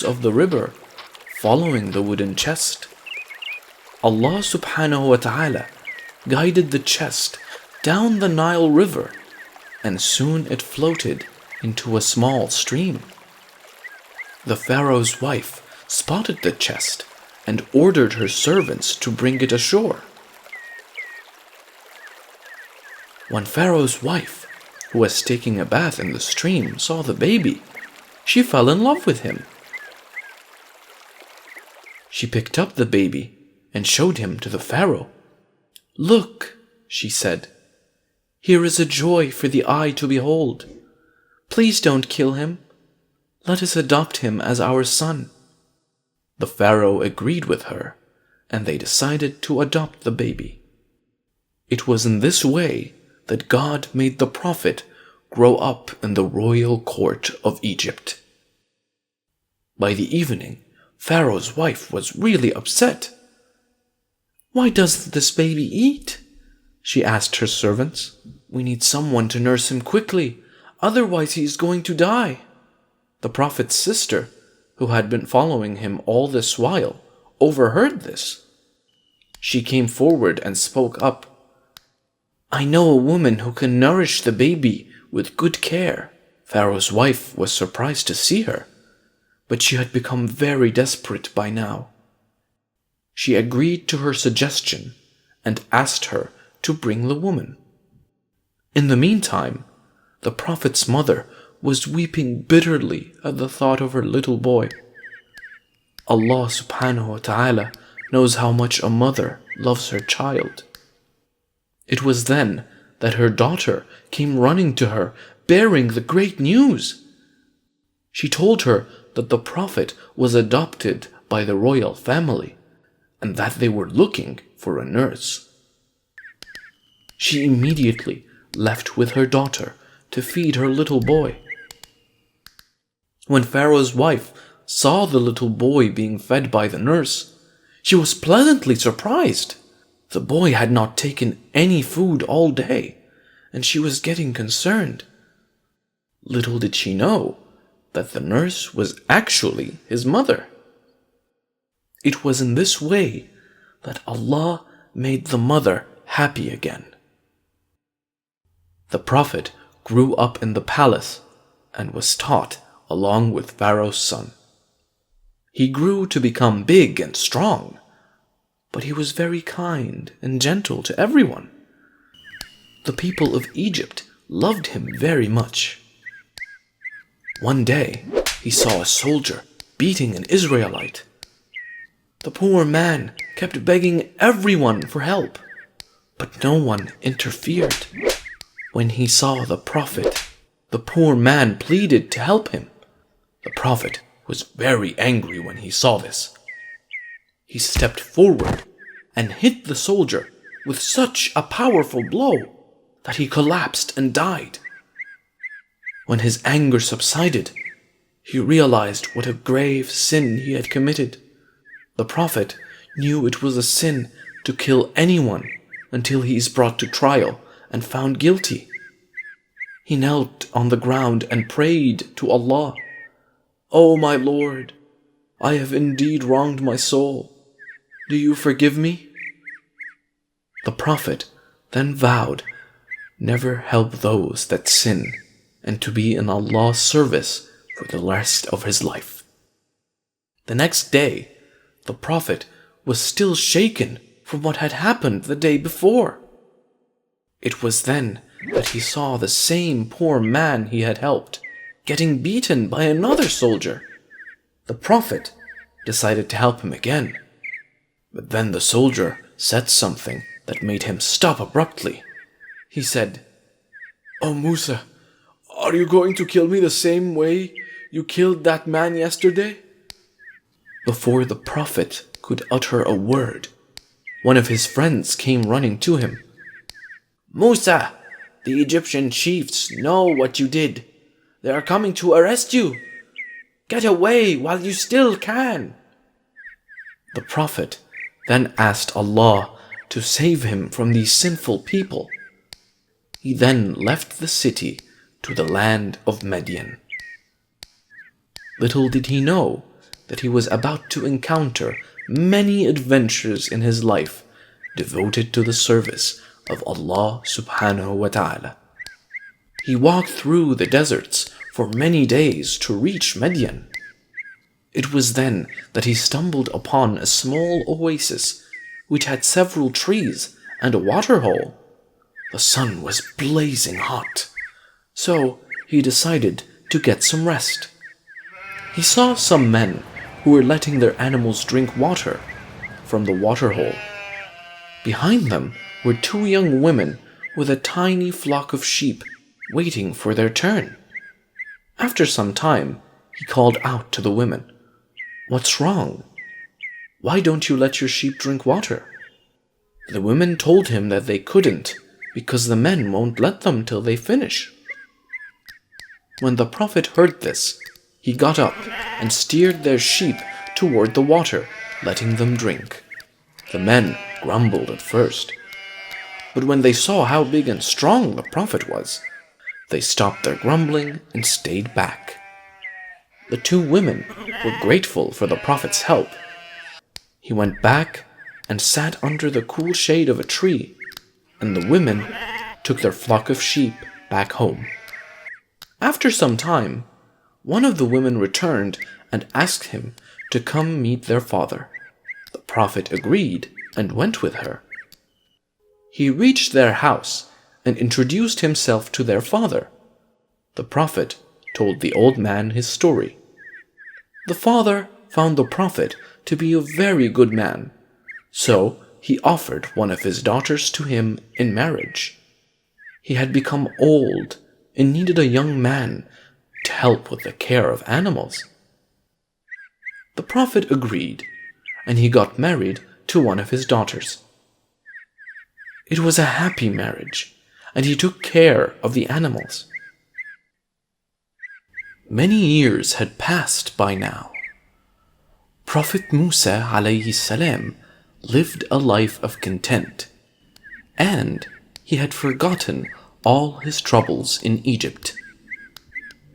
of the river, following the wooden chest. Allah subhanahu wa ta'ala guided the chest down the Nile River, and soon it floated into a small stream. The Pharaoh's wife spotted the chest and ordered her servants to bring it ashore. When Pharaoh's wife, who was taking a bath in the stream, saw the baby, she fell in love with him. She picked up the baby and showed him to the Pharaoh. "Look," she said, "here is a joy for the eye to behold. Please don't kill him. Let us adopt him as our son." The Pharaoh agreed with her, and they decided to adopt the baby. It was in this way that God made the Prophet grow up in the royal court of Egypt. By the evening, Pharaoh's wife was really upset. "Why doesn't this baby eat?" she asked her servants. "We need someone to nurse him quickly, otherwise he is going to die." The Prophet's sister, who had been following him all this while, overheard this. She came forward and spoke up. "I know a woman who can nourish the baby with good care." Pharaoh's wife was surprised to see her, but she had become very desperate by now. She agreed to her suggestion and asked her to bring the woman. In the meantime, the Prophet's mother was weeping bitterly at the thought of her little boy. Allah subhanahu wa ta'ala knows how much a mother loves her child. It was then that her daughter came running to her, bearing the great news. She told her that the Prophet was adopted by the royal family, and that they were looking for a nurse. She immediately left with her daughter to feed her little boy. When Pharaoh's wife saw the little boy being fed by the nurse, she was pleasantly surprised. The boy had not taken any food all day, and she was getting concerned. Little did she know that the nurse was actually his mother. It was in this way that Allah made the mother happy again. The Prophet grew up in the palace and was taught along with Pharaoh's son. He grew to become big and strong, but he was very kind and gentle to everyone. The people of Egypt loved him very much. One day, he saw a soldier beating an Israelite. The poor man kept begging everyone for help, but no one interfered. When he saw the Prophet, the poor man pleaded to help him. The Prophet was very angry when he saw this. He stepped forward and hit the soldier with such a powerful blow that he collapsed and died. When his anger subsided, he realized what a grave sin he had committed. The Prophet knew it was a sin to kill anyone until he is brought to trial and found guilty. He knelt on the ground and prayed to Allah, "O my Lord, I have indeed wronged my soul. Do you forgive me?" The Prophet then vowed never help those that sin and to be in Allah's service for the rest of his life. The next day, the Prophet was still shaken from what had happened the day before. It was then that he saw the same poor man he had helped getting beaten by another soldier. The Prophet decided to help him again, but then the soldier said something that made him stop abruptly. He said, "Oh Musa, are you going to kill me the same way you killed that man yesterday?" Before the Prophet could utter a word, one of his friends came running to him. "Musa, the Egyptian chiefs know what you did. They are coming to arrest you. Get away while you still can." The Prophet then asked Allah to save him from these sinful people. He then left the city to the land of Midan. Little did he know that he was about to encounter many adventures in his life devoted to the service of Allah subhanahu wa ta'ala. He walked through the deserts for many days to reach Midan. It was then that he stumbled upon a small oasis which had several trees and a waterhole. The sun was blazing hot, so he decided to get some rest. He saw some men who were letting their animals drink water from the waterhole. Behind them were two young women with a tiny flock of sheep waiting for their turn. After some time, he called out to the women, "What's wrong? Why don't you let your sheep drink water?" The women told him that they couldn't because the men won't let them till they finish. When the Prophet heard this, he got up and steered their sheep toward the water, letting them drink. The men grumbled at first, but when they saw how big and strong the Prophet was, they stopped their grumbling and stayed back. The two women were grateful for the Prophet's help. He went back and sat under the cool shade of a tree, and the women took their flock of sheep back home. After some time, one of the women returned and asked him to come meet their father. The Prophet agreed and went with her. He reached their house and introduced himself to their father. The Prophet told the old man his story. The father found the Prophet to be a very good man, so he offered one of his daughters to him in marriage. He had become old and needed a young man to help with the care of animals. The Prophet agreed, and he got married to one of his daughters. It was a happy marriage, and he took care of the animals. Many years had passed by now. Prophet Musa alayhi salam lived a life of content, and he had forgotten all his troubles in Egypt.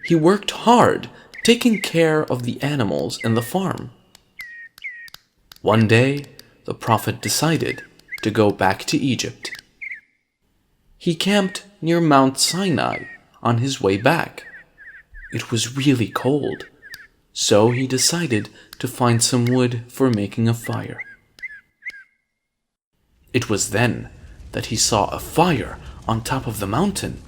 He worked hard taking care of the animals in the farm. One day, the Prophet decided to go back to Egypt. He camped near Mount Sinai on his way back. It was really cold, so he decided to find some wood for making a fire. It was then that he saw a fire on top of the mountain.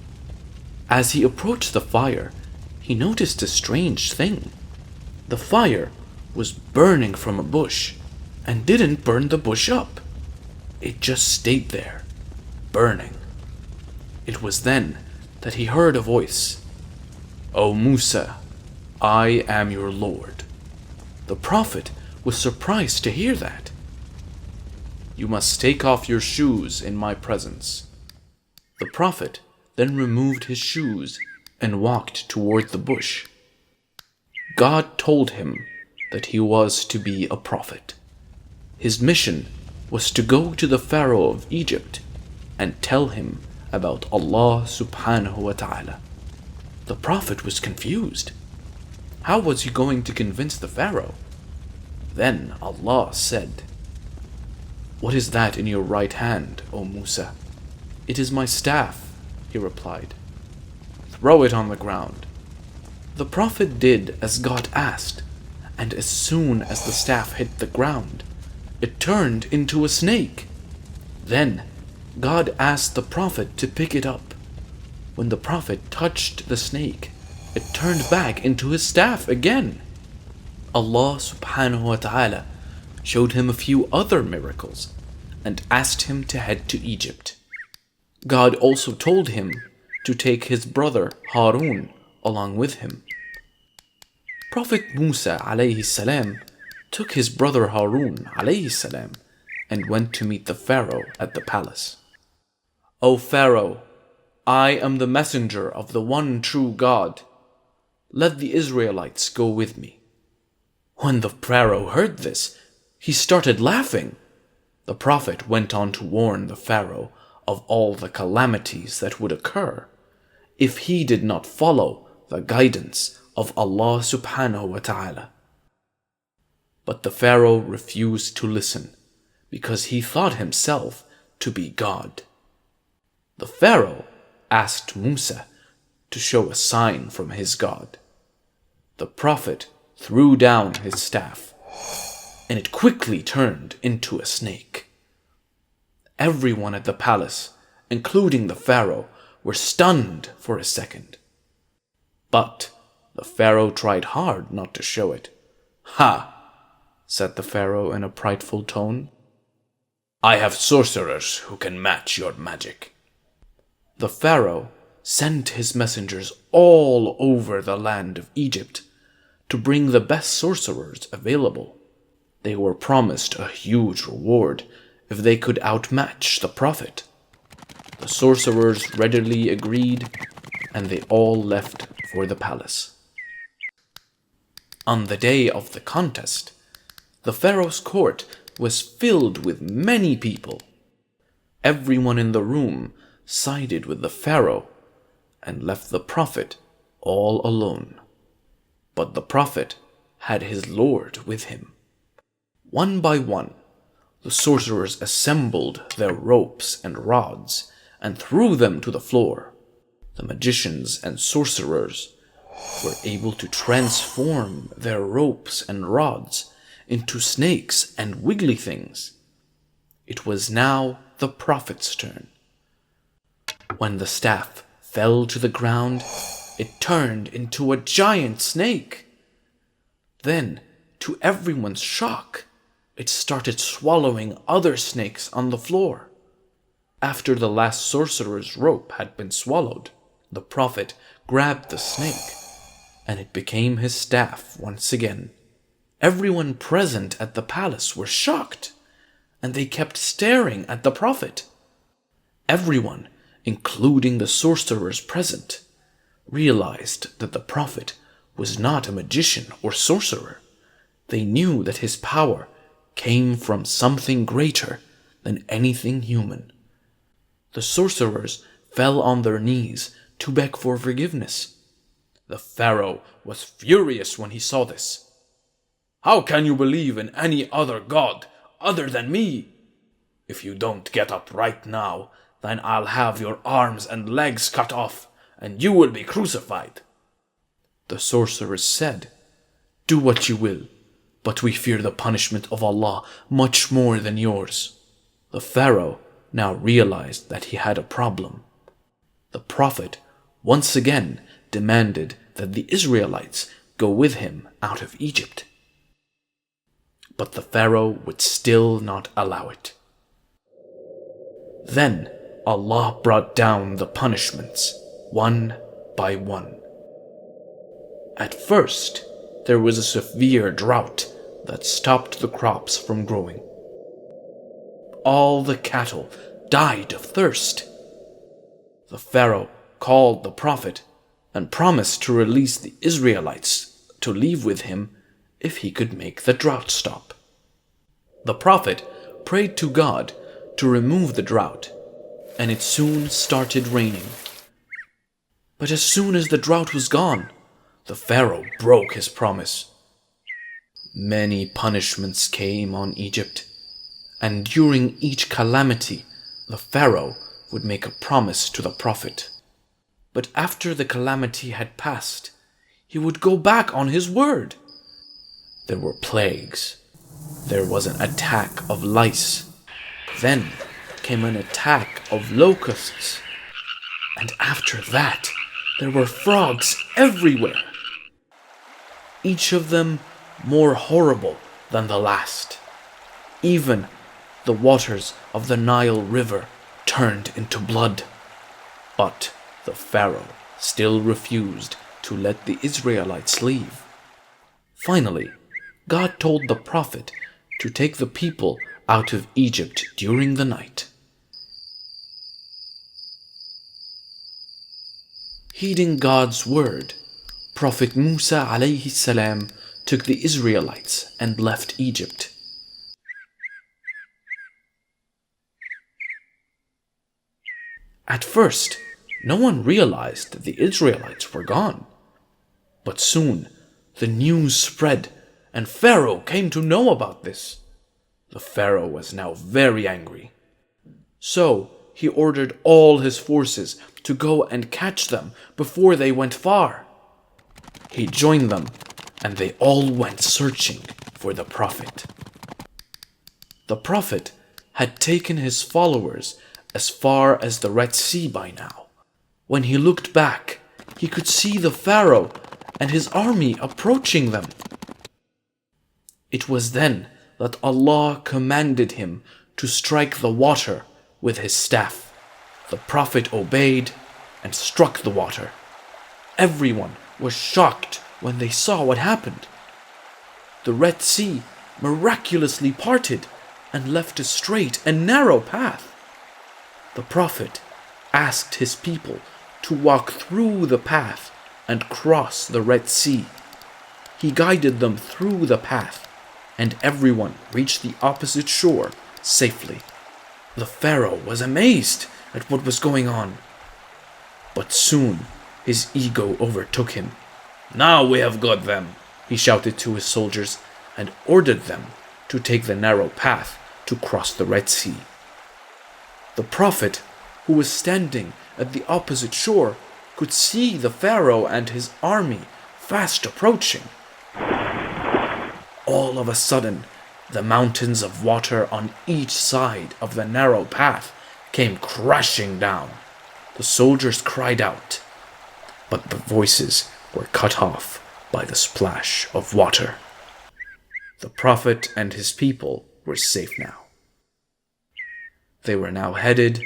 As he approached the fire, he noticed a strange thing. The fire was burning from a bush and didn't burn the bush up. It just stayed there, burning. It was then that he heard a voice. "O Musa, I am your Lord." The Prophet was surprised to hear that. "You must take off your shoes in my presence." The Prophet then removed his shoes and walked toward the bush. God told him that he was to be a prophet. His mission was to go to the Pharaoh of Egypt and tell him about Allah subhanahu wa ta'ala. The Prophet was confused. How was he going to convince the Pharaoh? Then Allah said, "What is that in your right hand, O Musa?" "It is my staff," he replied. "Throw it on the ground." The Prophet did as God asked, and as soon as the staff hit the ground, it turned into a snake. Then God asked the Prophet to pick it up. When the Prophet touched the snake, it turned back into his staff again. Allah subhanahu wa ta'ala showed him a few other miracles and asked him to head to Egypt. God also told him to take his brother Harun along with him. Prophet Musa alayhi salam took his brother Harun alayhi salam and went to meet the Pharaoh at the palace. "O Pharaoh, I am the messenger of the one true God. Let the Israelites go with me." When the Pharaoh heard this, he started laughing. The Prophet went on to warn the Pharaoh of all the calamities that would occur if he did not follow the guidance of Allah subhanahu wa ta'ala. But the Pharaoh refused to listen, because he thought himself to be God. The Pharaoh asked Musa to show a sign from his God. The prophet threw down his staff, and it quickly turned into a snake. Everyone at the palace, including the Pharaoh, were stunned for a second. But the Pharaoh tried hard not to show it. "Ha!" said the Pharaoh in a prideful tone. "I have sorcerers who can match your magic." The Pharaoh sent his messengers all over the land of Egypt to bring the best sorcerers available. They were promised a huge reward if they could outmatch the prophet. The sorcerers readily agreed, and they all left for the palace. On the day of the contest, the Pharaoh's court was filled with many people. Everyone in the room sided with the Pharaoh and left the prophet all alone. But the prophet had his Lord with him. One by one, the sorcerers assembled their ropes and rods and threw them to the floor. The magicians and sorcerers were able to transform their ropes and rods into snakes and wiggly things. It was now the prophet's turn. When the staff fell to the ground, it turned into a giant snake. Then, to everyone's shock, it started swallowing other snakes on the floor. After the last sorcerer's rope had been swallowed, the prophet grabbed the snake, and it became his staff once again. Everyone present at the palace were shocked, and they kept staring at the prophet. Everyone, including the sorcerers present, realized that the prophet was not a magician or sorcerer. They knew that his power came from something greater than anything human. The sorcerers fell on their knees to beg for forgiveness. The Pharaoh was furious when he saw this. "How can you believe in any other god other than me? If you don't get up right now, then I'll have your arms and legs cut off, and you will be crucified." The sorcerers said, "Do what you will, but we fear the punishment of Allah much more than yours." The Pharaoh now realized that he had a problem. The prophet once again demanded that the Israelites go with him out of Egypt. But the Pharaoh would still not allow it. Then Allah brought down the punishments, one by one. At first, there was a severe drought that stopped the crops from growing. All the cattle died of thirst. The Pharaoh called the prophet and promised to release the Israelites to leave with him if he could make the drought stop. The prophet prayed to God to remove the drought, and it soon started raining. But as soon as the drought was gone, the Pharaoh broke his promise. Many punishments came on Egypt, and during each calamity, the Pharaoh would make a promise to the prophet. But after the calamity had passed, he would go back on his word. There were plagues. There was an attack of lice. Then came an attack of locusts. And after that, there were frogs everywhere. Each of them more horrible than the last. Even the waters of the Nile River turned into blood. But the Pharaoh still refused to let the Israelites leave. Finally, God told the prophet to take the people out of Egypt during the night. Heeding God's word, Prophet Musa alayhi salam took the Israelites and left Egypt. At first, no one realized that the Israelites were gone. But soon, the news spread and Pharaoh came to know about this. The Pharaoh was now very angry. So he ordered all his forces to go and catch them before they went far. He joined them, and they all went searching for the Prophet. The Prophet had taken his followers as far as the Red Sea by now. When he looked back, he could see the Pharaoh and his army approaching them. It was then that Allah commanded him to strike the water with his staff. The Prophet obeyed and struck the water. Everyone was shocked when they saw what happened. The Red Sea miraculously parted and left a straight and narrow path. The Prophet asked his people to walk through the path and cross the Red Sea. He guided them through the path, and everyone reached the opposite shore safely. The Pharaoh was amazed at what was going on. But soon his ego overtook him. "Now we have got them," he shouted to his soldiers, and ordered them to take the narrow path to cross the Red Sea. The Prophet, who was standing at the opposite shore, could see the Pharaoh and his army fast approaching. All of a sudden, the mountains of water on each side of the narrow path came crashing down. The soldiers cried out, but the voices were cut off by the splash of water. The Prophet and his people were safe now. They were now headed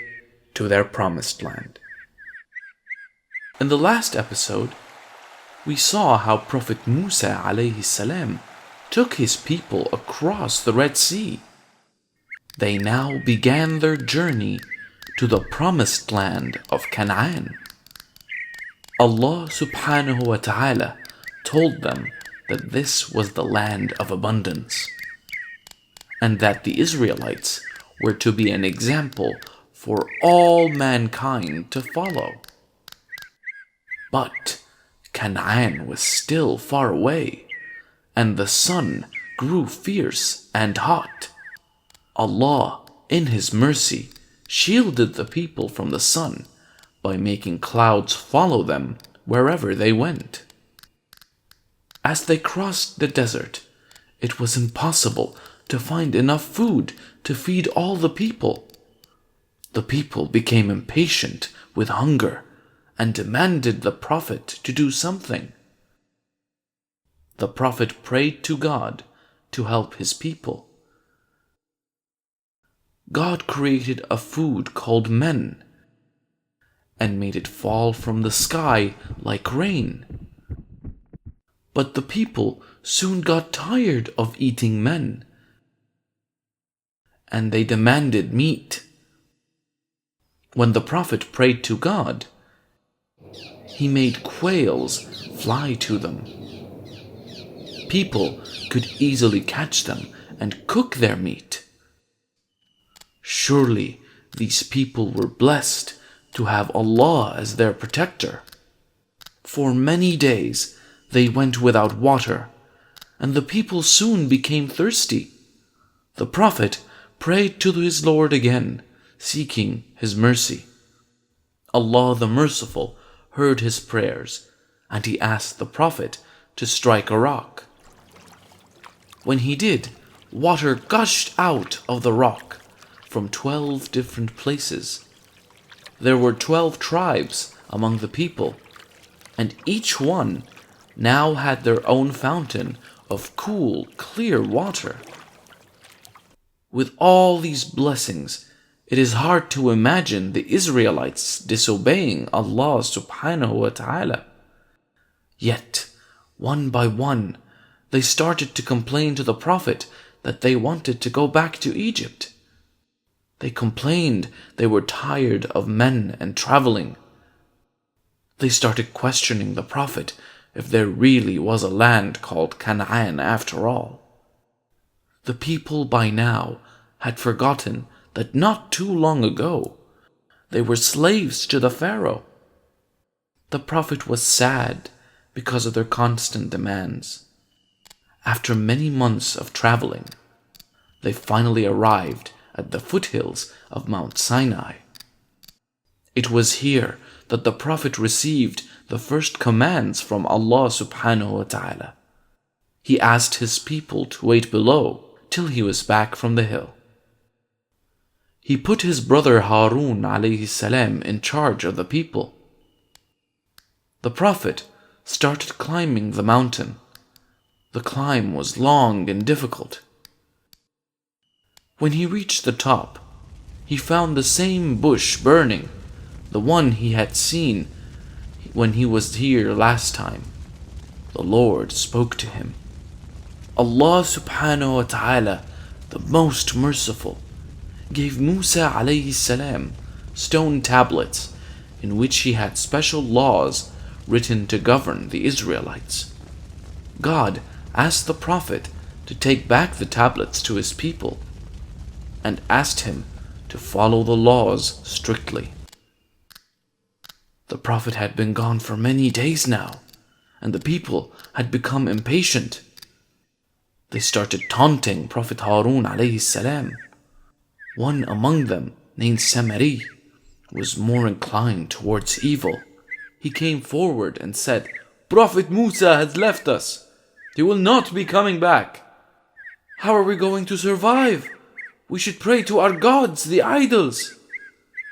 to their promised land. In the last episode, we saw how Prophet Musa alayhi salam took his people across the Red Sea. They now began their journey to the promised land of Canaan. Allah subhanahu wa ta'ala told them that this was the land of abundance, and that the Israelites were to be an example for all mankind to follow. But Canaan was still far away, and the sun grew fierce and hot. Allah, in His mercy, shielded the people from the sun by making clouds follow them wherever they went. As they crossed the desert, it was impossible to find enough food to feed all the people. The people became impatient with hunger and demanded the Prophet to do something. The Prophet prayed to God to help his people. God created a food called men and made it fall from the sky like rain. But the people soon got tired of eating men, and they demanded meat. When the Prophet prayed to God, he made quails fly to them. People could easily catch them and cook their meat. Surely these people were blessed to have Allah as their protector. For many days they went without water, and the people soon became thirsty. The Prophet prayed to his Lord again, seeking His mercy. Allah the Merciful heard his prayers, and He asked the Prophet to strike a rock. When he did, water gushed out of the rock from 12 different places. There were 12 tribes among the people, and each one now had their own fountain of cool, clear water. With all these blessings, it is hard to imagine the Israelites disobeying Allah subhanahu wa ta'ala. Yet, one by one, they started to complain to the Prophet that they wanted to go back to Egypt. They complained they were tired of men and traveling. They started questioning the Prophet if there really was a land called Canaan after all. The people by now had forgotten that not too long ago they were slaves to the Pharaoh. The Prophet was sad because of their constant demands. After many months of traveling, they finally arrived at the foothills of Mount Sinai. It was here that the Prophet received the first commands from Allah subhanahu wa ta'ala. He asked his people to wait below till he was back from the hill. He put his brother Harun alayhi salam in charge of the people. The Prophet started climbing the mountain. The climb was long and difficult. When he reached the top, he found the same bush burning, the one he had seen when he was here last time. The Lord spoke to him. Allah subhanahu wa ta'ala, the most merciful, gave Musa alayhi salam stone tablets in which he had special laws written to govern the Israelites. God asked the Prophet to take back the tablets to his people and asked him to follow the laws strictly. The Prophet had been gone for many days now, and the people had become impatient. They started taunting Prophet Harun alayhi salam. One among them, named Samari, was more inclined towards evil. He came forward and said, "Prophet Musa has left us. He will not be coming back. How are we going to survive? We should pray to our gods, the idols."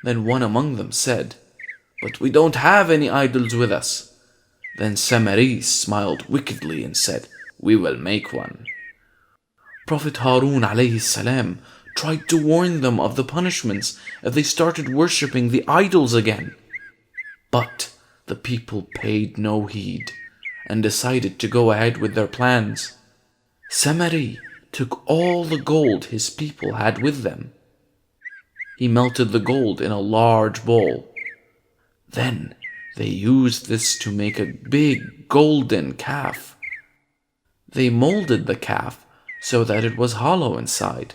Then one among them said, "But we don't have any idols with us." Then Samari smiled wickedly and said, "We will make one." Prophet Harun alayhi salam tried to warn them of the punishments if they started worshipping the idols again. But the people paid no heed and decided to go ahead with their plans. Samari took all the gold his people had with them. He melted the gold in a large bowl. Then they used this to make a big golden calf. They molded the calf so that it was hollow inside.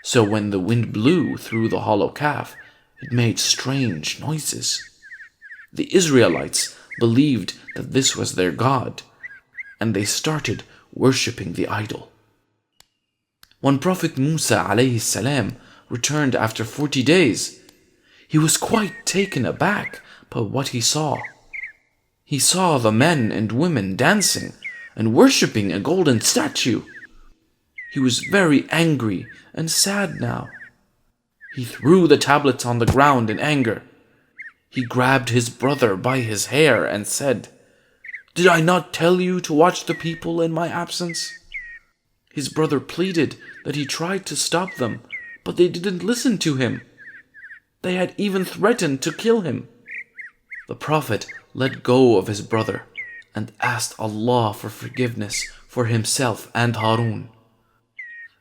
So when the wind blew through the hollow calf, it made strange noises. The Israelites believed that this was their God, and they started worshipping the idol. When Prophet Musa alayhi salam returned after 40 days, he was quite taken aback by what he saw. He saw the men and women dancing and worshipping a golden statue. He was very angry and sad now. He threw the tablets on the ground in anger. He grabbed his brother by his hair and said, "Did I not tell you to watch the people in my absence?" His brother pleaded that he tried to stop them, but they didn't listen to him. They had even threatened to kill him. The Prophet let go of his brother and asked Allah for forgiveness for himself and Harun.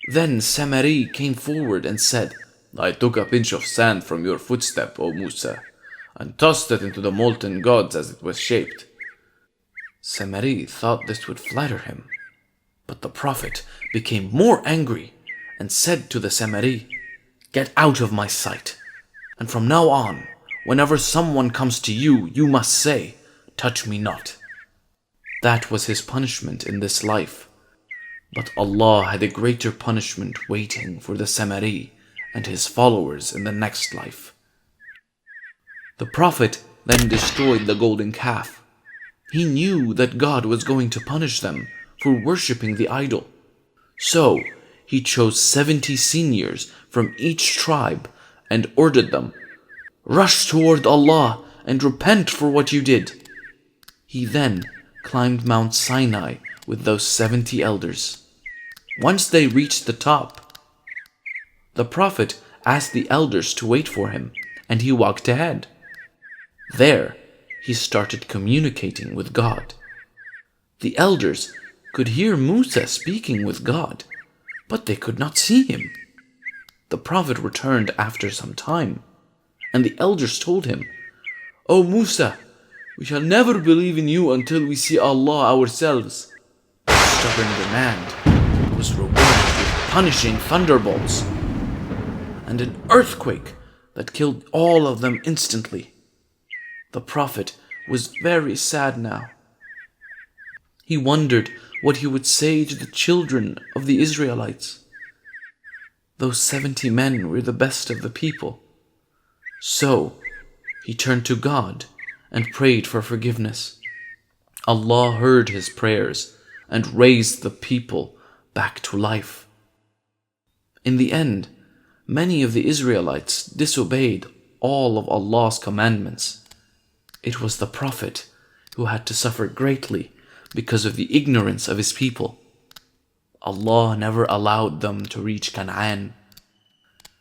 Then Samari came forward and said, "I took a pinch of sand from your footstep, O Musa, and tossed it into the molten gods as it was shaped." Samari thought this would flatter him, but the Prophet became more angry and said to the Samari, "Get out of my sight, and from now on, whenever someone comes to you, you must say, 'Touch me not.'" That was his punishment in this life. But Allah had a greater punishment waiting for the Samari and his followers in the next life. The Prophet then destroyed the golden calf. He knew that God was going to punish them for worshipping the idol. So he chose 70 seniors from each tribe and ordered them, "Rush toward Allah and repent for what you did." He then climbed Mount Sinai with those 70 elders. Once they reached the top, the Prophet asked the elders to wait for him, and he walked ahead. There, he started communicating with God. The elders could hear Musa speaking with God, but they could not see him. The Prophet returned after some time, and the elders told him, "O Musa, we shall never believe in you until we see Allah ourselves." His stubborn demand was rewarded with punishing thunderbolts and an earthquake that killed all of them instantly. The Prophet was very sad now. He wondered what he would say to the children of the Israelites. Those 70 men were the best of the people. So he turned to God and prayed for forgiveness. Allah heard his prayers and raised the people back to life. In the end, many of the Israelites disobeyed all of Allah's commandments. It was the Prophet who had to suffer greatly because of the ignorance of his people. Allah never allowed them to reach Canaan,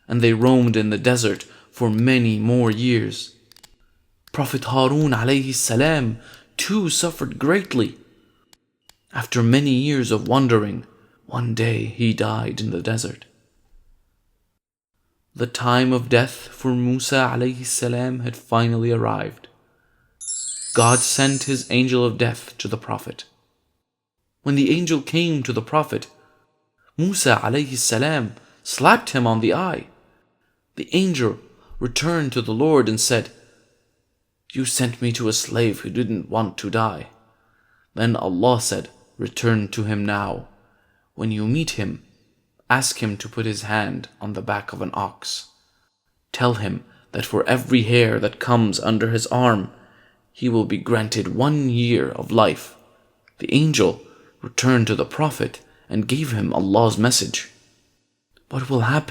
and they roamed in the desert for many more years. Prophet Harun alayhi salam too suffered greatly. After many years of wandering, one day he died in the desert. The time of death for Musa alayhi salam had finally arrived. God sent his angel of death to the Prophet. When the angel came to the Prophet, Musa alayhi salam slapped him on the eye. The angel returned to the Lord and said, "You sent me to a slave who didn't want to die." Then Allah said, "Return to him now. When you meet him, ask him to put his hand on the back of an ox. Tell him that for every hair that comes under his arm, he will be granted 1 year of life." The angel returned to the Prophet and gave him Allah's message. What will happen